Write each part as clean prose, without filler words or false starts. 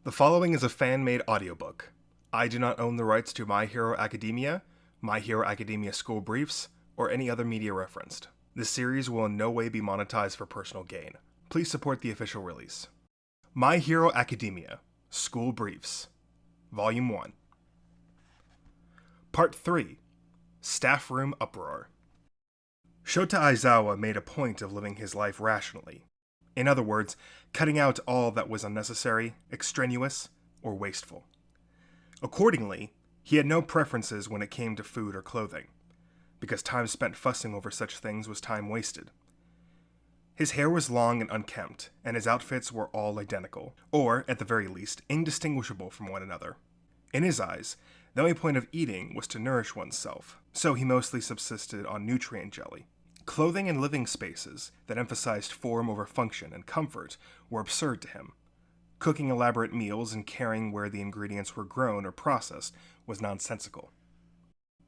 The following is a fan-made audiobook. I do not own the rights to My Hero Academia, My Hero Academia School Briefs, or any other media referenced. This series will in no way be monetized for personal gain. Please support the official release. My Hero Academia School Briefs, Volume 1. Part 3. Staff Room Uproar. Shota Aizawa made a point of living his life rationally. In other words, cutting out all that was unnecessary, extraneous, or wasteful. Accordingly, he had no preferences when it came to food or clothing, because time spent fussing over such things was time wasted. His hair was long and unkempt, and his outfits were all identical, or, at the very least, indistinguishable from one another. In his eyes, the only point of eating was to nourish oneself, so he mostly subsisted on nutrient jelly. Clothing and living spaces that emphasized form over function and comfort were absurd to him. Cooking elaborate meals and caring where the ingredients were grown or processed was nonsensical.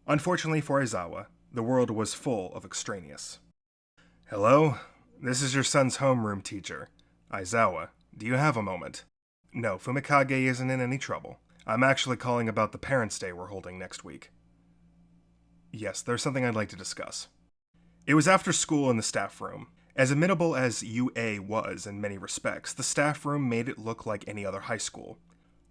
Unfortunately for Aizawa, the world was full of extraneous. Hello? This is your son's homeroom teacher. Aizawa, do you have a moment? No, Fumikage isn't in any trouble. I'm actually calling about the Parents' Day we're holding next week. Yes, there's something I'd like to discuss. It was after school in the staff room. As amenable as UA was in many respects, the staff room made it look like any other high school.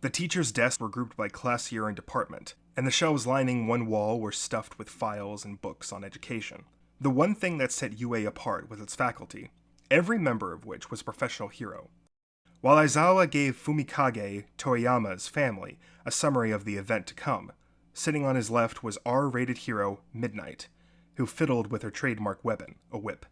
The teachers' desks were grouped by class year and department, and the shelves lining one wall were stuffed with files and books on education. The one thing that set UA apart was its faculty, every member of which was a professional hero. While Aizawa gave Fumikage Toriyama's family a summary of the event to come, sitting on his left was R-rated hero Midnight, who fiddled with her trademark weapon, a whip.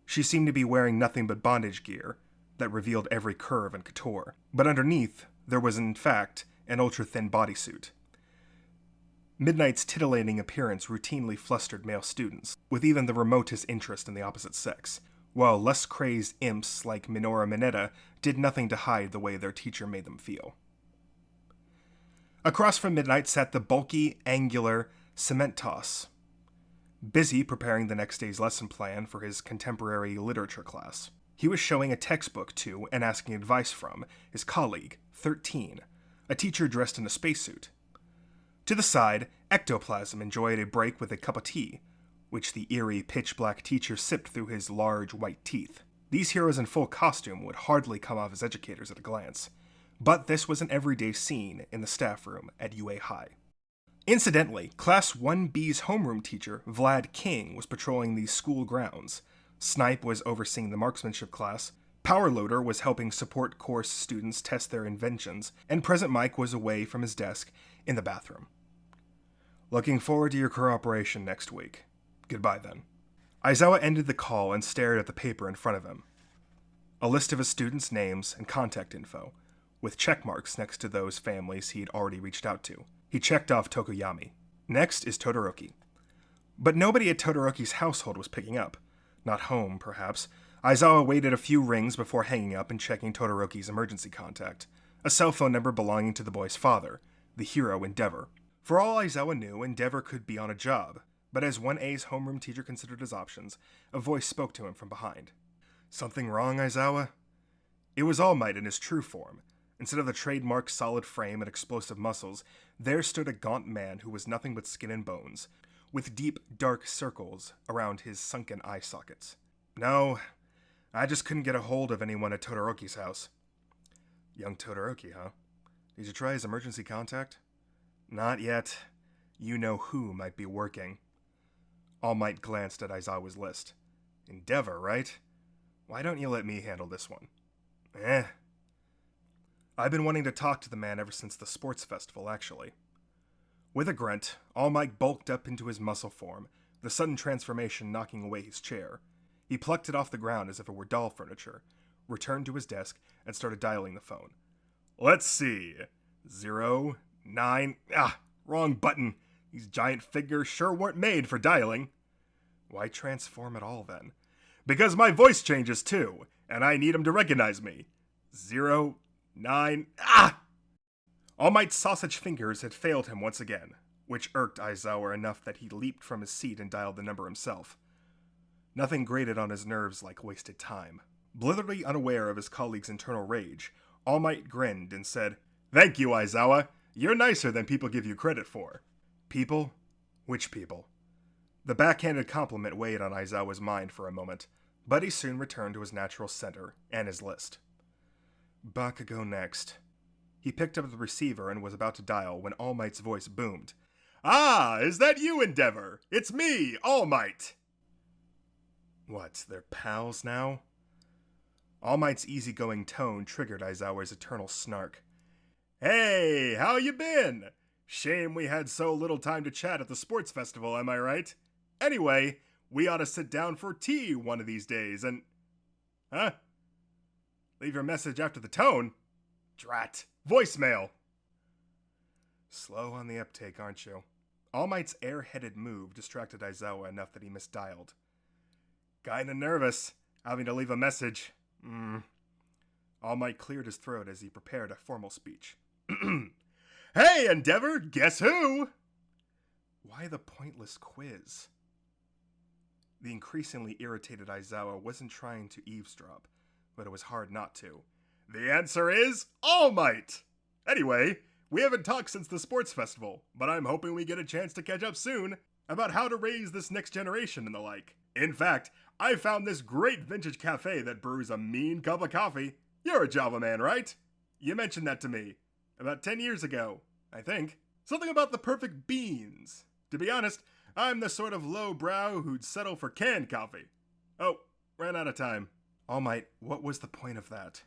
She seemed to be wearing nothing but bondage gear that revealed every curve and couture, but underneath there was in fact an ultra-thin bodysuit. Midnight's titillating appearance routinely flustered male students, with even the remotest interest in the opposite sex, while less crazed imps like Minoru Mineta did nothing to hide the way their teacher made them feel. Across from Midnight sat the bulky, angular Cement Toss, busy preparing the next day's lesson plan for his contemporary literature class. He was showing a textbook to and asking advice from his colleague, 13, a teacher dressed in a spacesuit. To the side, Ectoplasm enjoyed a break with a cup of tea, which the eerie, pitch-black teacher sipped through his large white teeth. These heroes in full costume would hardly come off as educators at a glance, but this was an everyday scene in the staff room at UA High. Incidentally, Class 1B's homeroom teacher, Vlad King, was patrolling the school grounds. Snipe was overseeing the marksmanship class, Powerloader was helping support course students test their inventions, and Present Mike was away from his desk in the bathroom. Looking forward to your cooperation next week. Goodbye then. Aizawa ended the call and stared at the paper in front of him. A list of his students' names and contact info, with check marks next to those families he'd already reached out to. He checked off Tokoyami. Next is Todoroki. But nobody at Todoroki's household was picking up. Not home, perhaps. Aizawa waited a few rings before hanging up and checking Todoroki's emergency contact, a cell phone number belonging to the boy's father, the hero Endeavor. For all Aizawa knew, Endeavor could be on a job, but as 1A's homeroom teacher considered his options, a voice spoke to him from behind. Something wrong, Aizawa? It was All Might in his true form. Instead of the trademark solid frame and explosive muscles, there stood a gaunt man who was nothing but skin and bones, with deep, dark circles around his sunken eye sockets. No, I just couldn't get a hold of anyone at Todoroki's house. Young Todoroki, huh? Did you try his emergency contact? Not yet. You know who might be working. All Might glanced at Aizawa's list. Endeavor, right? Why don't you let me handle this one? I've been wanting to talk to the man ever since the sports festival, actually. With a grunt, All Might bulked up into his muscle form, the sudden transformation knocking away his chair. He plucked it off the ground as if it were doll furniture, returned to his desk, and started dialing the phone. Let's see. 0, 9... wrong button. These giant figures sure weren't made for dialing. Why transform at all, then? Because my voice changes, too, and I need him to recognize me. 0, 9... All Might's sausage fingers had failed him once again, which irked Aizawa enough that he leaped from his seat and dialed the number himself. Nothing grated on his nerves like wasted time. Blitherly unaware of his colleague's internal rage, All Might grinned and said, "Thank you, Aizawa. You're nicer than people give you credit for." People? Which people? The backhanded compliment weighed on Aizawa's mind for a moment, but he soon returned to his natural center and his list. Bakugo next. He picked up the receiver and was about to dial when All Might's voice boomed. "Ah, is that you, Endeavor? It's me, All Might." What, they're pals now? All Might's easygoing tone triggered Aizawa's eternal snark. "Hey, how you been? Shame we had so little time to chat at the sports festival, am I right? Anyway, we ought to sit down for tea one of these days and... Huh? Leave your message after the tone? Drat. Voicemail." Slow on the uptake, aren't you? All Might's air-headed move distracted Aizawa enough that he misdialed. "Kinda nervous, having to leave a message. All Might cleared his throat as he prepared a formal speech. "Hey, Endeavor, guess who?" Why the pointless quiz? The increasingly irritated Aizawa wasn't trying to eavesdrop, but it was hard not to. "The answer is All Might! Anyway, we haven't talked since the sports festival, but I'm hoping we get a chance to catch up soon about how to raise this next generation and the like. In fact, I found this great vintage cafe that brews a mean cup of coffee. You're a Java man, right? You mentioned that to me about 10 years ago, I think. Something about the perfect beans. To be honest, I'm the sort of lowbrow who'd settle for canned coffee. Oh, ran out of time." All Might, what was the point of that?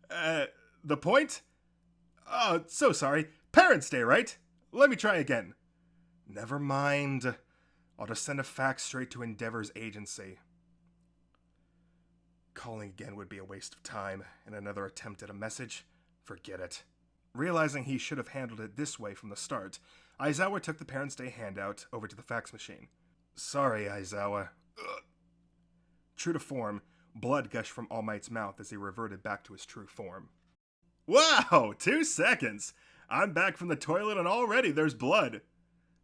The point? Oh, so sorry. Parents' Day, right? Let me try again. Never mind. I'll just send a fax straight to Endeavor's agency. Calling again would be a waste of time, and another attempt at a message? Forget it. Realizing he should have handled it this way from the start, Aizawa took the Parents' Day handout over to the fax machine. "Sorry, Aizawa." Ugh. True to form, blood gushed from All Might's mouth as he reverted back to his true form. "Wow, 2 seconds! I'm back from the toilet and already there's blood!"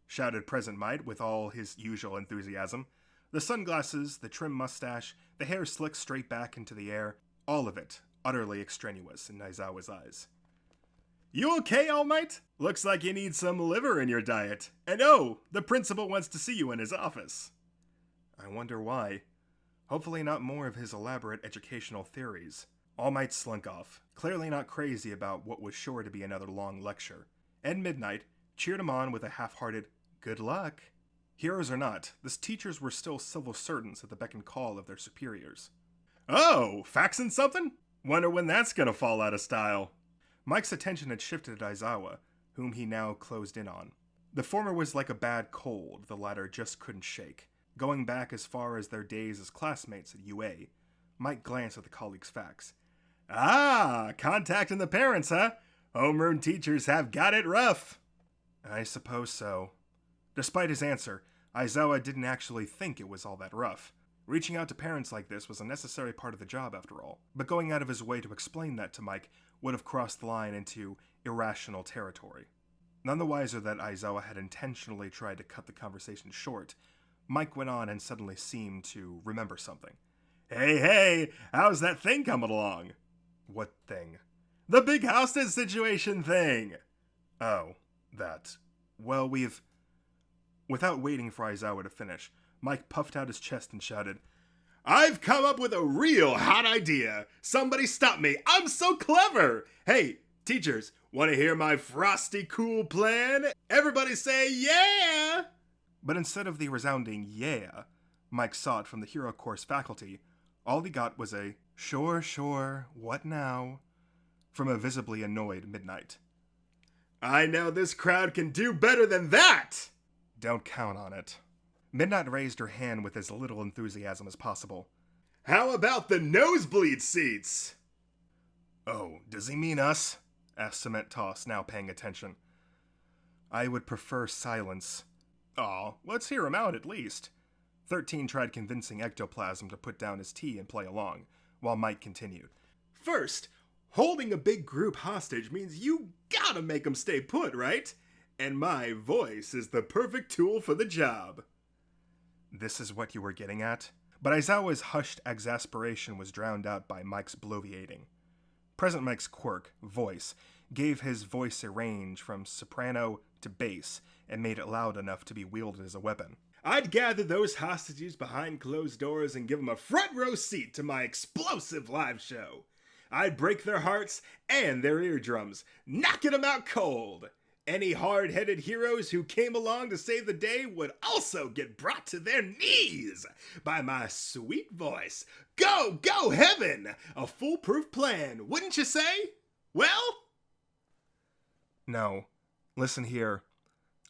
shouted Present Might with all his usual enthusiasm. The sunglasses, the trim mustache, the hair slicked straight back into the air, all of it utterly extraneous in Aizawa's eyes. "You okay, All Might? Looks like you need some liver in your diet. And oh, the principal wants to see you in his office." I wonder why. Hopefully not more of his elaborate educational theories. All Might slunk off, clearly not crazy about what was sure to be another long lecture. And Midnight cheered him on with a half-hearted, "Good luck." Heroes or not, the teachers were still civil servants at the beck and call of their superiors. "Oh, faxing something? Wonder when that's gonna fall out of style." Mike's attention had shifted to Aizawa, whom he now closed in on. The former was like a bad cold the latter just couldn't shake. Going back as far as their days as classmates at UA, Mike glanced at the colleague's fax. "Ah, contacting the parents, huh? Homeroom teachers have got it rough." I suppose so. Despite his answer, Aizawa didn't actually think it was all that rough. Reaching out to parents like this was a necessary part of the job, after all, but going out of his way to explain that to Mike would have crossed the line into irrational territory. None the wiser that Aizawa had intentionally tried to cut the conversation short, Mike went on and suddenly seemed to remember something. Hey, how's that thing coming along?" "What thing?" "The big hostage situation thing." "Oh, that. Well, we've..." Without waiting for Aizawa to finish, Mike puffed out his chest and shouted, "I've come up with a real hot idea! Somebody stop me! I'm so clever! Hey, teachers, want to hear my frosty cool plan? Everybody say yeah!" But instead of the resounding "yeah" Mike sought from the Hero Course faculty, all he got was a sure, what now?" from a visibly annoyed Midnight. "I know this crowd can do better than that!" "Don't count on it." Midnight raised her hand with as little enthusiasm as possible. "How about the nosebleed seats?" "Oh, does he mean us?" asked Cement Toss, now paying attention. "I would prefer silence." "Aw, let's hear him out at least." 13 tried convincing Ectoplasm to put down his tea and play along, while Mike continued. "First, holding a big group hostage means you gotta make them stay put, right? And my voice is the perfect tool for the job." This is what you were getting at? But Aizawa's hushed exasperation was drowned out by Mike's bloviating. Present Mike's quirk, voice, gave his voice a range from soprano to bass and made it loud enough to be wielded as a weapon. I'd gather those hostages behind closed doors and give them a front row seat to my explosive live show. I'd break their hearts and their eardrums, knocking them out cold. Any hard-headed heroes who came along to save the day would also get brought to their knees by my sweet voice. Go, go, heaven! A foolproof plan, wouldn't you say? Well? No. Listen here.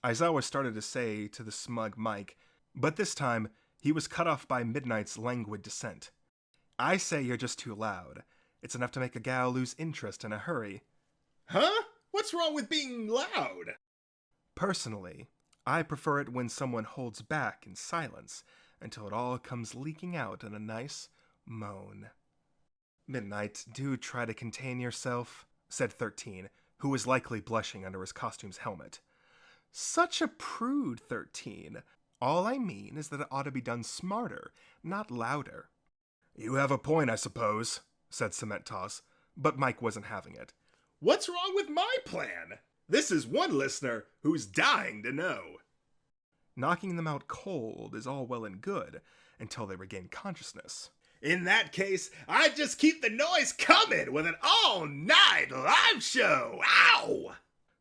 Aizawa started to say to the smug Mike, but this time he was cut off by Midnight's languid dissent. I say you're just too loud. It's enough to make a gal lose interest in a hurry. Huh? What's wrong with being loud? Personally, I prefer it when someone holds back in silence until it all comes leaking out in a nice moan. Midnight, do try to contain yourself, said 13, who was likely blushing under his costume's helmet. Such a prude, 13. All I mean is that it ought to be done smarter, not louder. You have a point, I suppose, said Cement Toss, but Mike wasn't having it. What's wrong with my plan? This is one listener who's dying to know. Knocking them out cold is all well and good until they regain consciousness. In that case, I'd just keep the noise coming with an all-night live show! Ow!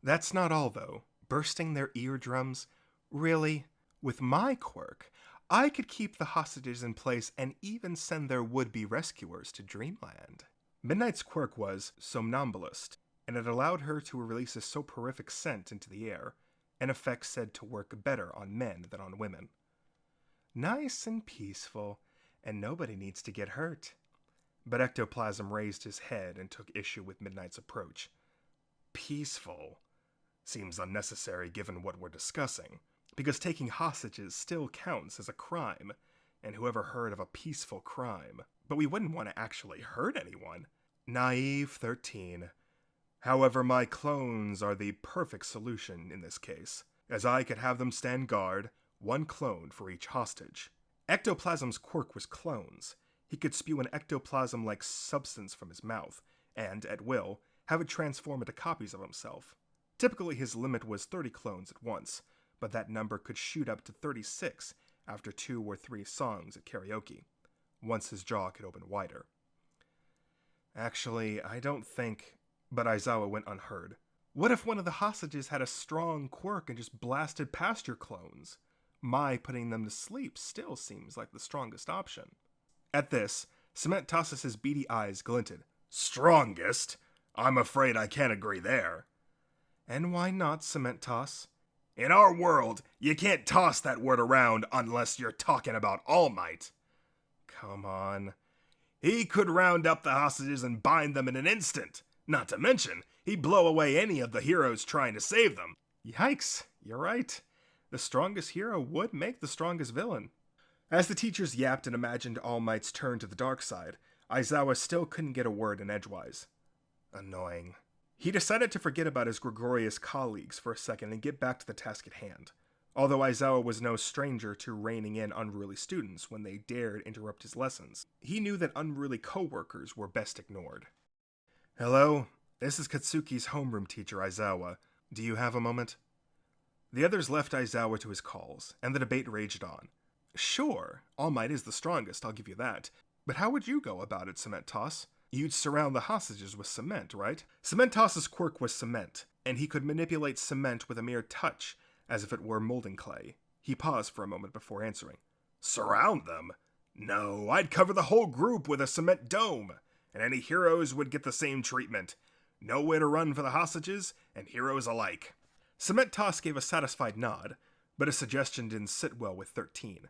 That's not all, though. Bursting their eardrums? Really? With my quirk, I could keep the hostages in place and even send their would-be rescuers to dreamland. Midnight's quirk was somnambulist, and it allowed her to release a soporific scent into the air, an effect said to work better on men than on women. Nice and peaceful, and nobody needs to get hurt. But Ectoplasm raised his head and took issue with Midnight's approach. Peaceful seems unnecessary given what we're discussing, because taking hostages still counts as a crime, and whoever heard of a peaceful crime? But we wouldn't want to actually hurt anyone. Naive 13. However, my clones are the perfect solution in this case, as I could have them stand guard, one clone for each hostage. Ectoplasm's quirk was clones. He could spew an ectoplasm-like substance from his mouth, and, at will, have it transform into copies of himself. Typically his limit was 30 clones at once, but that number could shoot up to 36 after 2 or 3 songs at karaoke, once his jaw could open wider. Actually, I don't think... But Aizawa went unheard. What if one of the hostages had a strong quirk and just blasted past your clones? My putting them to sleep still seems like the strongest option. At this, Cement Toss's beady eyes glinted. Strongest? I'm afraid I can't agree there. And why not, Cement Toss? In our world, you can't toss that word around unless you're talking about All Might. Come on. He could round up the hostages and bind them in an instant. Not to mention, he'd blow away any of the heroes trying to save them. Yikes, you're right. The strongest hero would make the strongest villain. As the teachers yapped and imagined All Might's turn to the dark side, Aizawa still couldn't get a word in edgewise. Annoying. He decided to forget about his gregarious colleagues for a second and get back to the task at hand. Although Aizawa was no stranger to reining in unruly students when they dared interrupt his lessons, he knew that unruly co-workers were best ignored. Hello, this is Katsuki's homeroom teacher, Aizawa. Do you have a moment? The others left Aizawa to his calls, and the debate raged on. Sure, All Might is the strongest, I'll give you that. But how would you go about it, Cement Toss? You'd surround the hostages with cement, right? Cement Toss's quirk was cement, and he could manipulate cement with a mere touch, as if it were molding clay. He paused for a moment before answering. Surround them? No, I'd cover the whole group with a cement dome, and any heroes would get the same treatment. Nowhere to run for the hostages, and heroes alike. Cement Toss gave a satisfied nod, but his suggestion didn't sit well with 13.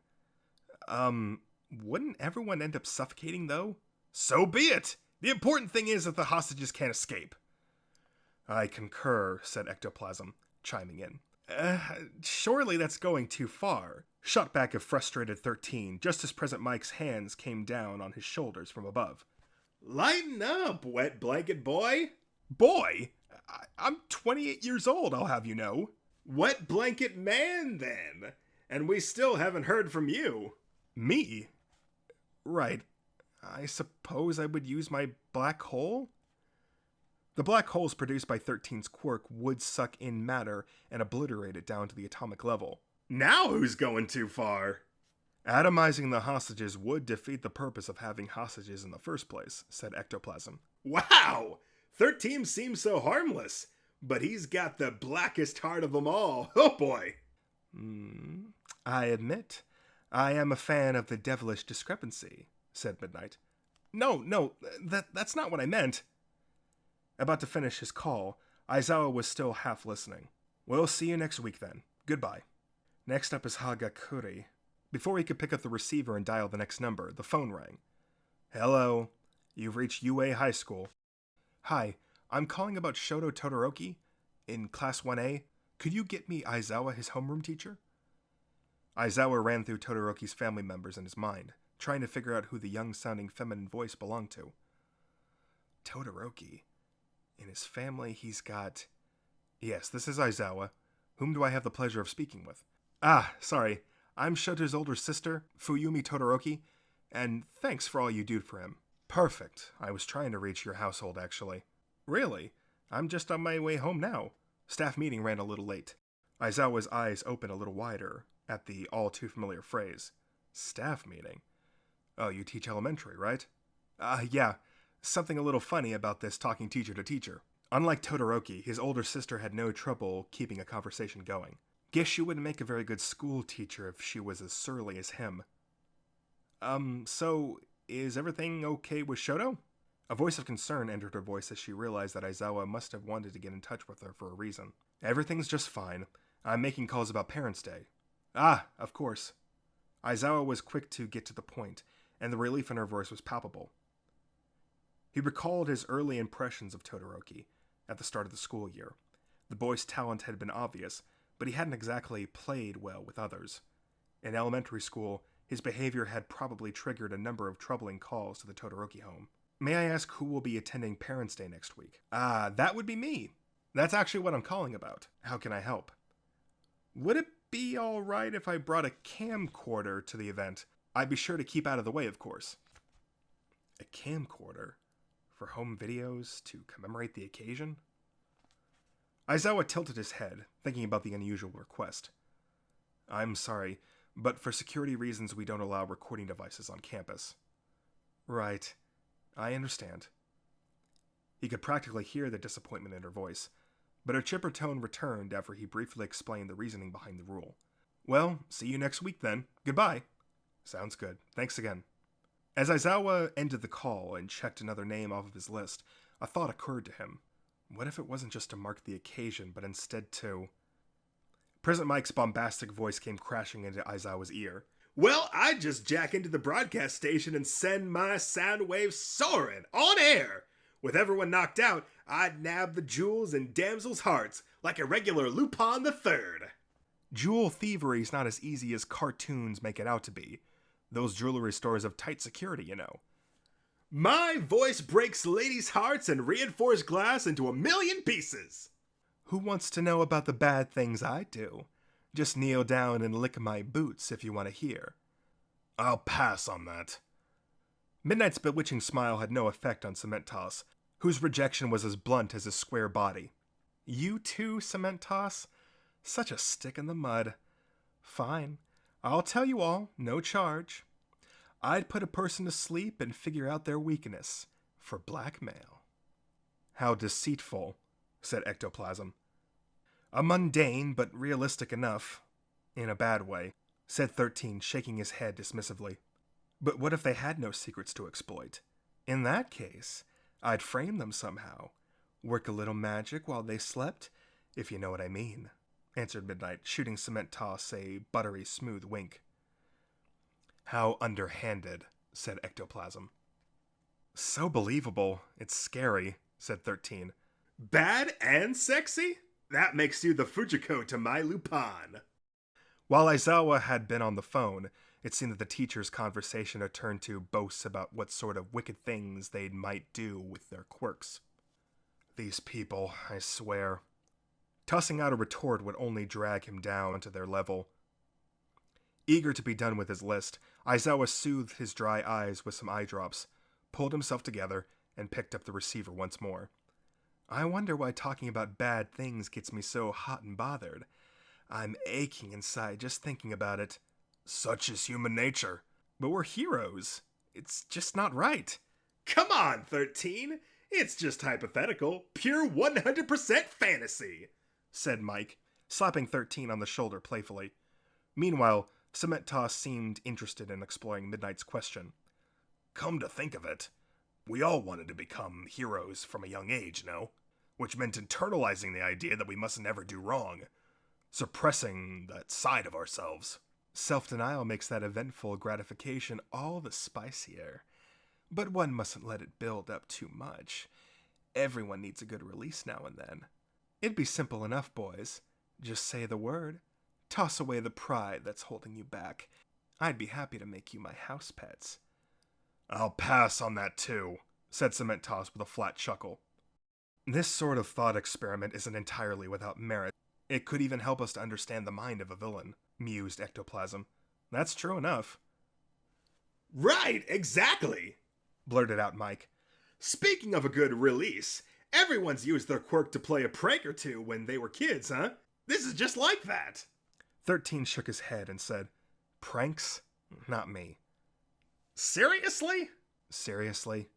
Wouldn't everyone end up suffocating, though? So be it! The important thing is that the hostages can't escape. I concur, said Ectoplasm, chiming in. Surely that's going too far, shot back a frustrated 13, just as Present Mike's hands came down on his shoulders from above. Lighten up, wet blanket boy! Boy? I'm 28 years old, I'll have you know. Wet blanket man, then. And we still haven't heard from you. Me? Right. I suppose I would use my black hole? The black holes produced by 13's quirk would suck in matter and obliterate it down to the atomic level. Now who's going too far? Atomizing the hostages would defeat the purpose of having hostages in the first place, said Ectoplasm. Wow! 13 seems so harmless, but he's got the blackest heart of them all. Oh boy! I admit, I am a fan of the devilish discrepancy, said Midnight. No, that's not what I meant. About to finish his call, Aizawa was still half listening. We'll see you next week then. Goodbye. Next up is Hagakure. Before he could pick up the receiver and dial the next number, the phone rang. Hello, you've reached UA High School. Hi, I'm calling about Shoto Todoroki in Class 1A. Could you get me Aizawa, his homeroom teacher? Aizawa ran through Todoroki's family members in his mind, trying to figure out who the young-sounding feminine voice belonged to. Todoroki. In his family, he's got... Yes, this is Aizawa. Whom do I have the pleasure of speaking with? Ah, sorry. I'm Shoto's older sister, Fuyumi Todoroki, and thanks for all you do for him. Perfect. I was trying to reach your household, actually. Really? I'm just on my way home now. Staff meeting ran a little late. Aizawa's eyes opened a little wider at the all-too-familiar phrase. Staff meeting? Oh, you teach elementary, right? Yeah. Something a little funny about this talking teacher to teacher. Unlike Todoroki, his older sister had no trouble keeping a conversation going. Guess she wouldn't make a very good school teacher if she was as surly as him. So, is everything okay with Shoto? A voice of concern entered her voice as she realized that Aizawa must have wanted to get in touch with her for a reason. Everything's just fine. I'm making calls about Parents' Day. Ah, of course. Aizawa was quick to get to the point, and the relief in her voice was palpable. He recalled his early impressions of Todoroki at the start of the school year. The boy's talent had been obvious, but he hadn't exactly played well with others. In elementary school, his behavior had probably triggered a number of troubling calls to the Todoroki home. May I ask who will be attending Parents' Day next week? That would be me. That's actually what I'm calling about. How can I help? Would it be alright if I brought a camcorder to the event? I'd be sure to keep out of the way, of course. A camcorder? For home videos to commemorate the occasion? Aizawa tilted his head, thinking about the unusual request. I'm sorry, but for security reasons we don't allow recording devices on campus. Right. I understand. He could practically hear the disappointment in her voice, but her chipper tone returned after he briefly explained the reasoning behind the rule. Well, see you next week then. Goodbye. Sounds good. Thanks again. As Aizawa ended the call and checked another name off of his list, a thought occurred to him. What if it wasn't just to mark the occasion, but instead to... President Mike's bombastic voice came crashing into Aizawa's ear. Well, I'd just jack into the broadcast station and send my sound waves soaring on air. With everyone knocked out, I'd nab the jewels in damsels' hearts like a regular Lupin the Third. Jewel thievery's not as easy as cartoons make it out to be. Those jewelry stores have tight security, you know. My voice breaks ladies' hearts and reinforced glass into 1,000,000 pieces. Who wants to know about the bad things I do? Just kneel down and lick my boots if you want to hear. I'll pass on that. Midnight's bewitching smile had no effect on Cement Toss, whose rejection was as blunt as his square body. You too, Cement Toss? Such a stick in the mud. Fine. I'll tell you all, no charge. I'd put a person to sleep and figure out their weakness for blackmail. How deceitful, said Ectoplasm. A mundane but realistic enough, in a bad way, said 13, shaking his head dismissively. But what if they had no secrets to exploit? In that case, I'd frame them somehow, work a little magic while they slept, if you know what I mean, answered Midnight, shooting Cement Toss a buttery smooth wink. How underhanded, said Ectoplasm. So believable, it's scary, said 13. Bad and sexy? That makes you the Fujiko to my Lupin. While Aizawa had been on the phone, it seemed that the teacher's conversation had turned to boasts about what sort of wicked things they might do with their quirks. These people, I swear. Tossing out a retort would only drag him down to their level. Eager to be done with his list, Aizawa soothed his dry eyes with some eye drops, pulled himself together, and picked up the receiver once more. I wonder why talking about bad things gets me so hot and bothered. I'm aching inside just thinking about it. Such is human nature. But we're heroes. It's just not right. Come on, 13. It's just hypothetical. Pure 100% fantasy, said Mike, slapping 13 on the shoulder playfully. Meanwhile, Cement Toss seemed interested in exploring Midnight's question. Come to think of it, we all wanted to become heroes from a young age, no? Which meant internalizing the idea that we must never do wrong, suppressing that side of ourselves. Self-denial makes that eventful gratification all the spicier. But one mustn't let it build up too much. Everyone needs a good release now and then. It'd be simple enough, boys. Just say the word. Toss away the pride that's holding you back. I'd be happy to make you my house pets. I'll pass on that too, said Cement Toss with a flat chuckle. This sort of thought experiment isn't entirely without merit. It could even help us to understand the mind of a villain, mused Ectoplasm. That's true enough. Right, exactly, blurted out Mike. Speaking of a good release, everyone's used their quirk to play a prank or two when they were kids, huh? This is just like that. 13 shook his head and said, Pranks? Not me. Seriously? Seriously?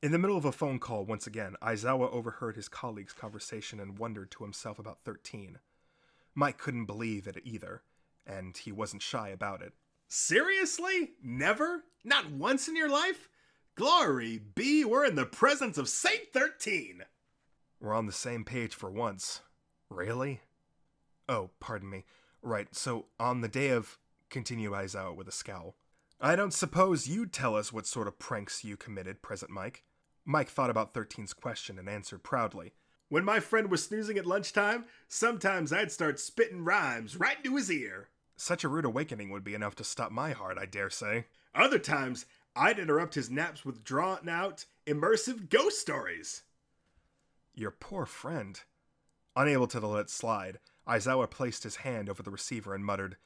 In the middle of a phone call once again, Aizawa overheard his colleague's conversation and wondered to himself about 13. Mike couldn't believe it either, and he wasn't shy about it. Seriously? Never? Not once in your life? Glory be, we're in the presence of Saint 13! We're on the same page for once. Really? Oh, pardon me. Right, so on the day of... continued Aizawa with a scowl. I don't suppose you'd tell us what sort of pranks you committed, Present Mike. Mike thought about 13's question and answered proudly. When my friend was snoozing at lunchtime, sometimes I'd start spitting rhymes right into his ear. Such a rude awakening would be enough to stop my heart, I dare say. Other times, I'd interrupt his naps with drawn-out, immersive ghost stories. Your poor friend. Unable to let it slide, Aizawa placed his hand over the receiver and muttered,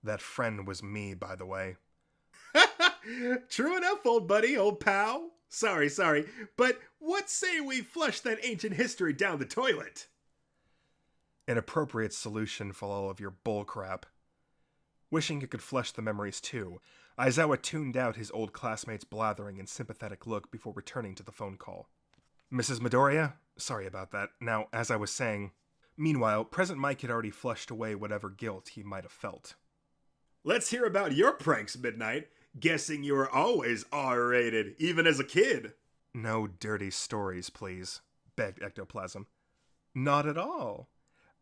That friend was me, by the way. True enough, old buddy, old pal. Sorry, but what say we flush that ancient history down the toilet? An appropriate solution for all of your bullcrap. Wishing he could flush the memories too, Aizawa tuned out his old classmate's blathering and sympathetic look before returning to the phone call. Mrs. Midoriya? Sorry about that. Now, as I was saying... Meanwhile, Present Mike had already flushed away whatever guilt he might have felt. Let's hear about your pranks, Midnight. Guessing you were always R-rated, even as a kid. No dirty stories, please, begged Ectoplasm. Not at all.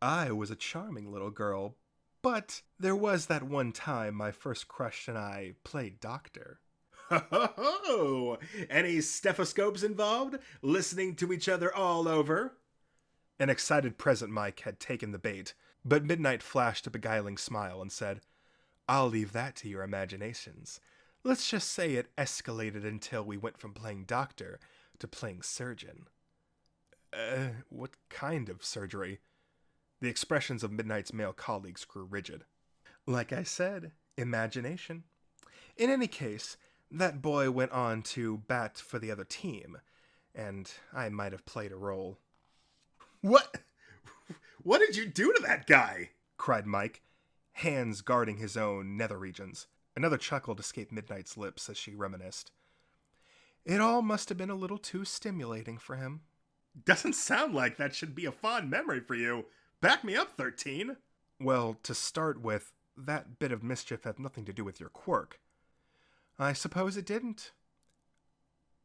I was a charming little girl, but there was that one time my first crush and I played doctor. Ho! Any stethoscopes involved? Listening to each other all over? An excited Present Mike had taken the bait, but Midnight flashed a beguiling smile and said, I'll leave that to your imaginations. Let's just say it escalated until we went from playing doctor to playing surgeon. What kind of surgery? The expressions of Midnight's male colleagues grew rigid. Like I said, imagination. In any case, that boy went on to bat for the other team, and I might have played a role. What? What did you do to that guy? Cried Mike, hands guarding his own nether regions. Another chuckle escaped Midnight's lips as she reminisced. It all must have been a little too stimulating for him. Doesn't sound like that should be a fond memory for you. Back me up, 13. Well, to start with, that bit of mischief had nothing to do with your quirk. I suppose it didn't.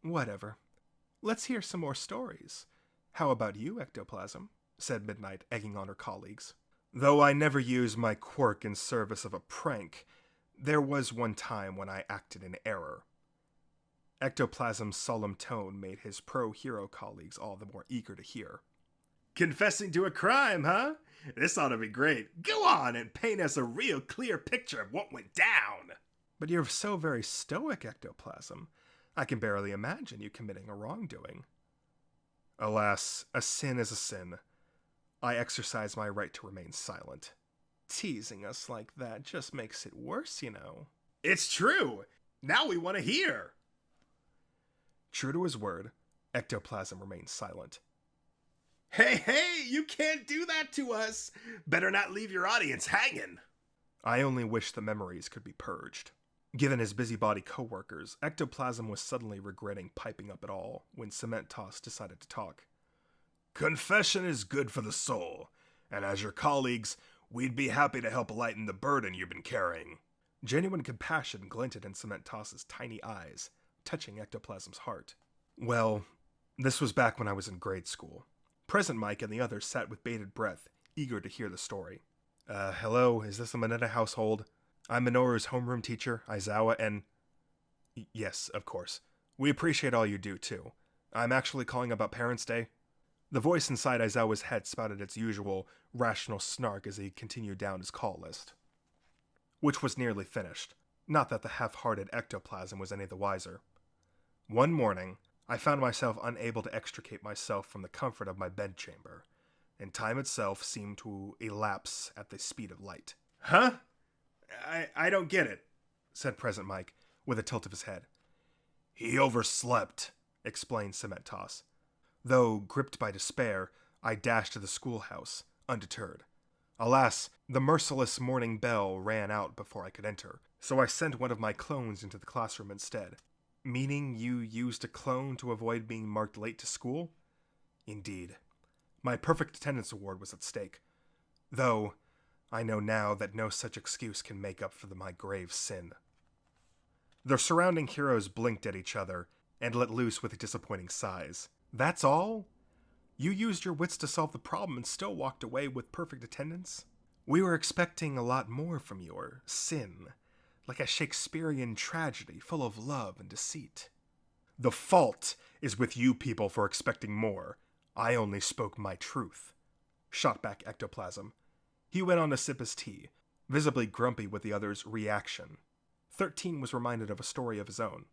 Whatever. Let's hear some more stories. How about you, Ectoplasm? Said Midnight, egging on her colleagues. Though I never use my quirk in service of a prank, there was one time when I acted in error. Ectoplasm's solemn tone made his pro-hero colleagues all the more eager to hear. Confessing to a crime, huh? This ought to be great. Go on and paint us a real clear picture of what went down. But you're so very stoic, Ectoplasm. I can barely imagine you committing a wrongdoing. Alas, a sin is a sin. I exercise my right to remain silent. Teasing us like that just makes it worse, you know. It's true. Now we want to hear. True to his word, Ectoplasm remained silent. Hey, you can't do that to us. Better not leave your audience hanging. I only wish the memories could be purged. Given his busybody co-workers, Ectoplasm was suddenly regretting piping up at all when Cement Toss decided to talk. Confession is good for the soul, and as your colleagues, we'd be happy to help lighten the burden you've been carrying. Genuine compassion glinted in Cement Toss's tiny eyes, touching Ectoplasm's heart. Well, this was back when I was in grade school. Present Mike and the others sat with bated breath, eager to hear the story. Hello, is this the Mineta household? I'm Minoru's homeroom teacher, Aizawa, and... Yes, of course. We appreciate all you do, too. I'm actually calling about Parents' Day. The voice inside Aizawa's head spouted its usual, rational snark as he continued down his call list. Which was nearly finished. Not that the half-hearted Ectoplasm was any the wiser. One morning, I found myself unable to extricate myself from the comfort of my bedchamber, and time itself seemed to elapse at the speed of light. Huh? I don't get it, said Present Mike, with a tilt of his head. He overslept, explained Cement Toss. Though, gripped by despair, I dashed to the schoolhouse, undeterred. Alas, the merciless morning bell ran out before I could enter, so I sent one of my clones into the classroom instead. Meaning you used a clone to avoid being marked late to school? Indeed. My perfect attendance award was at stake. Though, I know now that no such excuse can make up for my grave sin. The surrounding heroes blinked at each other and let loose with disappointing sighs. That's all? You used your wits to solve the problem and still walked away with perfect attendance? We were expecting a lot more from your sin, like a Shakespearean tragedy full of love and deceit. The fault is with you people for expecting more. I only spoke my truth, shot back Ectoplasm. He went on to sip his tea, visibly grumpy with the other's reaction. 13 was reminded of a story of his own.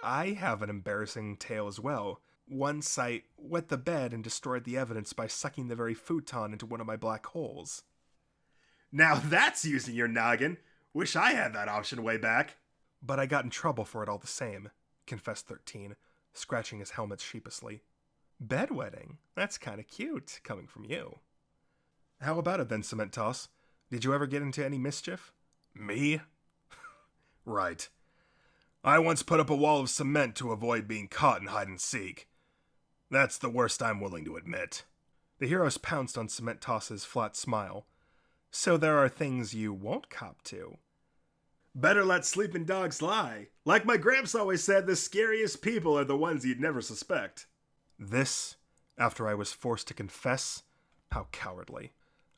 I have an embarrassing tale as well. Once I wet the bed and destroyed the evidence by sucking the very futon into one of my black holes. Now that's using your noggin. Wish I had that option way back. But I got in trouble for it all the same, confessed 13, scratching his helmet sheepishly. Bedwetting? That's kinda cute, coming from you. How about it then, Cement Toss? Did you ever get into any mischief? Me? Right. I once put up a wall of cement to avoid being caught in hide and seek. That's the worst I'm willing to admit. The heroes pounced on Cement Toss's flat smile. So there are things you won't cop to. Better let sleeping dogs lie. Like my gramps always said, the scariest people are the ones you'd never suspect. This, after I was forced to confess? How cowardly.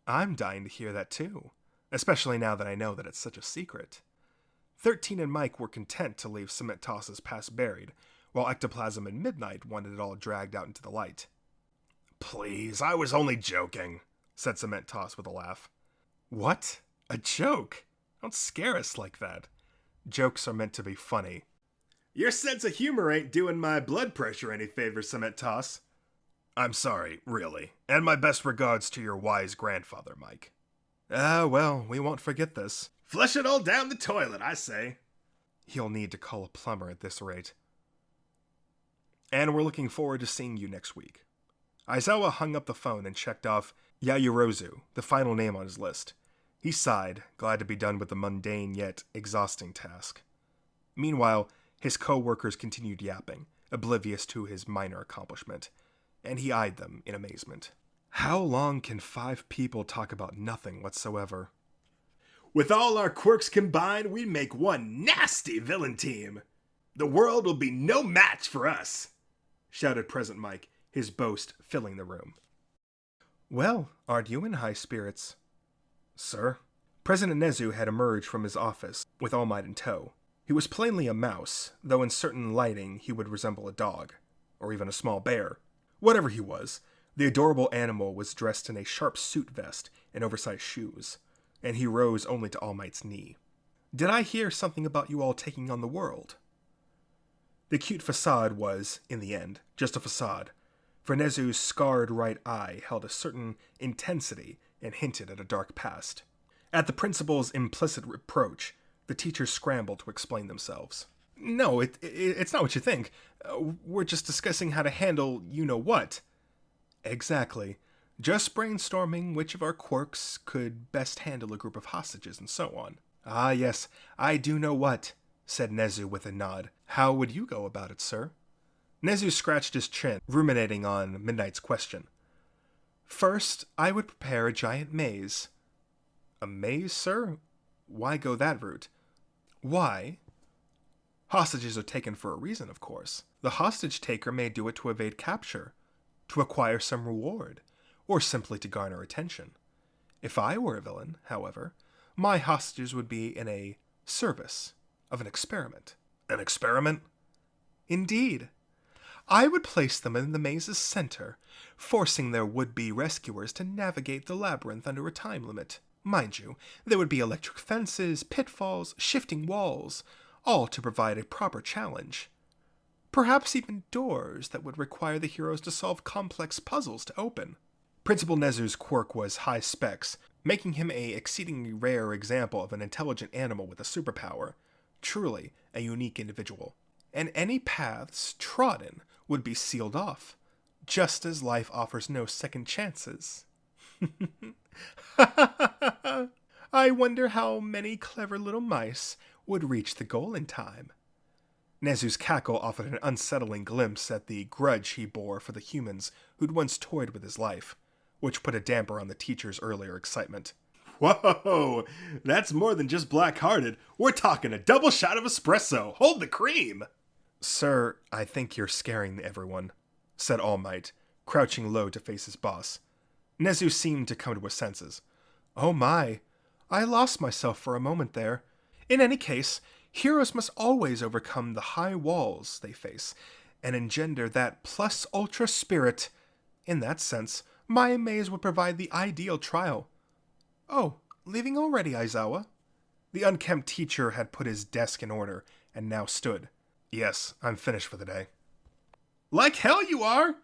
I'm dying to hear that too, especially now that I know that it's such a secret. 13 and Mike were content to leave Cement Toss's past buried, while Ectoplasm and Midnight wanted it all dragged out into the light. Please, I was only joking, said Cement Toss with a laugh. What? A joke? Don't scare us like that. Jokes are meant to be funny. Your sense of humor ain't doing my blood pressure any favors, Cement Toss. I'm sorry, really, and my best regards to your wise grandfather, Mike. Well, we won't forget this. Flush it all down the toilet, I say. He'll need to call a plumber at this rate. And we're looking forward to seeing you next week. Aizawa hung up the phone and checked off Yayurozu, the final name on his list. He sighed, glad to be done with the mundane yet exhausting task. Meanwhile, his co-workers continued yapping, oblivious to his minor accomplishment, and he eyed them in amazement. How long can 5 people talk about nothing whatsoever? With all our quirks combined, we make one nasty villain team. The world will be no match for us, shouted Present Mike, his boast filling the room. Well, aren't you in high spirits? Sir? President Nezu had emerged from his office, with All Might in tow. He was plainly a mouse, though in certain lighting he would resemble a dog, or even a small bear. Whatever he was, the adorable animal was dressed in a sharp suit vest and oversized shoes, and he rose only to All Might's knee. Did I hear something about you all taking on the world? The cute facade was, in the end, just a facade, for Nezu's scarred right eye held a certain intensity and hinted at a dark past. At the principal's implicit reproach, the teachers scrambled to explain themselves. No, it's not what you think. We're just discussing how to handle you-know-what. Exactly. Just brainstorming which of our quirks could best handle a group of hostages and so on. Ah, yes, I do know what, said Nezu with a nod. How would you go about it, sir? Nezu scratched his chin, ruminating on Midnight's question. First, I would prepare a giant maze. A maze, sir? Why go that route? Why? Hostages are taken for a reason, of course. The hostage taker may do it to evade capture, to acquire some reward, or simply to garner attention. If I were a villain, however, my hostages would be in a service of an experiment. An experiment? Indeed. I would place them in the maze's center, forcing their would-be rescuers to navigate the labyrinth under a time limit. Mind you, there would be electric fences, pitfalls, shifting walls, all to provide a proper challenge. Perhaps even doors that would require the heroes to solve complex puzzles to open. Principal Nezu's quirk was high specs, making him a exceedingly rare example of an intelligent animal with a superpower. Truly a unique individual. And any paths trodden would be sealed off, just as life offers no second chances. I wonder how many clever little mice would reach the goal in time. Nezu's cackle offered an unsettling glimpse at the grudge he bore for the humans who'd once toyed with his life, which put a damper on the teacher's earlier excitement. Whoa, that's more than just black-hearted. We're talking a double shot of espresso. Hold the cream. Sir, I think you're scaring everyone, said All Might, crouching low to face his boss. Nezu seemed to come to his senses. Oh my, I lost myself for a moment there. In any case, heroes must always overcome the high walls they face and engender that plus ultra spirit. In that sense, my maze would provide the ideal trial. Oh, leaving already, Aizawa? The unkempt teacher had put his desk in order and now stood. Yes, I'm finished for the day. Like hell you are!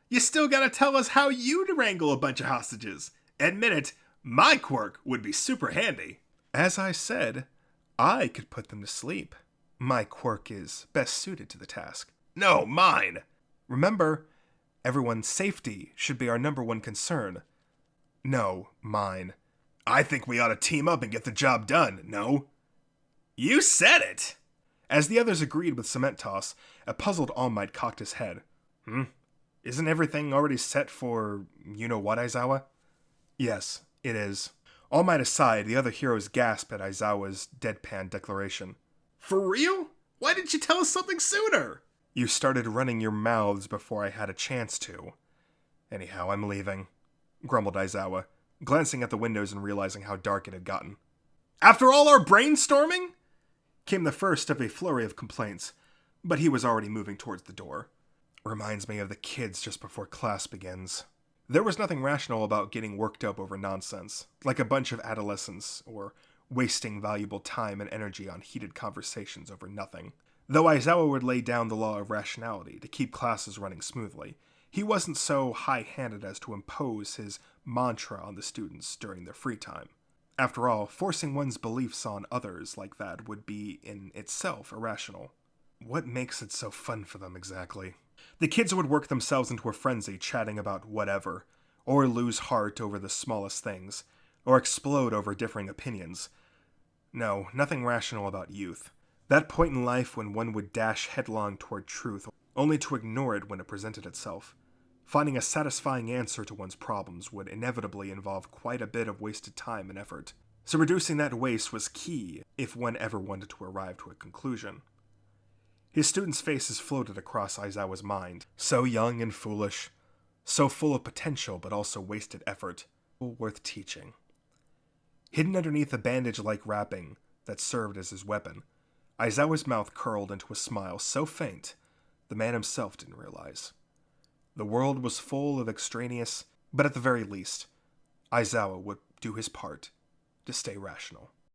You still gotta tell us how you'd wrangle a bunch of hostages. Admit it, my quirk would be super handy. As I said, I could put them to sleep. My quirk is best suited to the task. No, mine! Remember, everyone's safety should be our number one concern. No, mine. I think we ought to team up and get the job done, no? You said it! As the others agreed with Cement Toss, a puzzled All Might cocked his head. Isn't everything already set for you-know-what, Aizawa? Yes, it is. All Might aside, the other heroes gasped at Aizawa's deadpan declaration. For real? Why didn't you tell us something sooner? You started running your mouths before I had a chance to. Anyhow, I'm leaving, grumbled Aizawa, glancing at the windows and realizing how dark it had gotten. After all our brainstorming? Came the first of a flurry of complaints, but he was already moving towards the door. Reminds me of the kids just before class begins. There was nothing rational about getting worked up over nonsense, like a bunch of adolescents, or wasting valuable time and energy on heated conversations over nothing. Though Aizawa would lay down the law of rationality to keep classes running smoothly, he wasn't so high-handed as to impose his mantra on the students during their free time. After all, forcing one's beliefs on others like that would be in itself irrational. What makes it so fun for them exactly? The kids would work themselves into a frenzy chatting about whatever, or lose heart over the smallest things, or explode over differing opinions. No, nothing rational about youth. That point in life when one would dash headlong toward truth, only to ignore it when it presented itself. Finding a satisfying answer to one's problems would inevitably involve quite a bit of wasted time and effort. So reducing that waste was key if one ever wanted to arrive to a conclusion. His students' faces floated across Aizawa's mind. So young and foolish. So full of potential but also wasted effort. Worth teaching. Hidden underneath the bandage-like wrapping that served as his weapon, Aizawa's mouth curled into a smile so faint the man himself didn't realize. The world was full of extraneous, but at the very least, Aizawa would do his part to stay rational.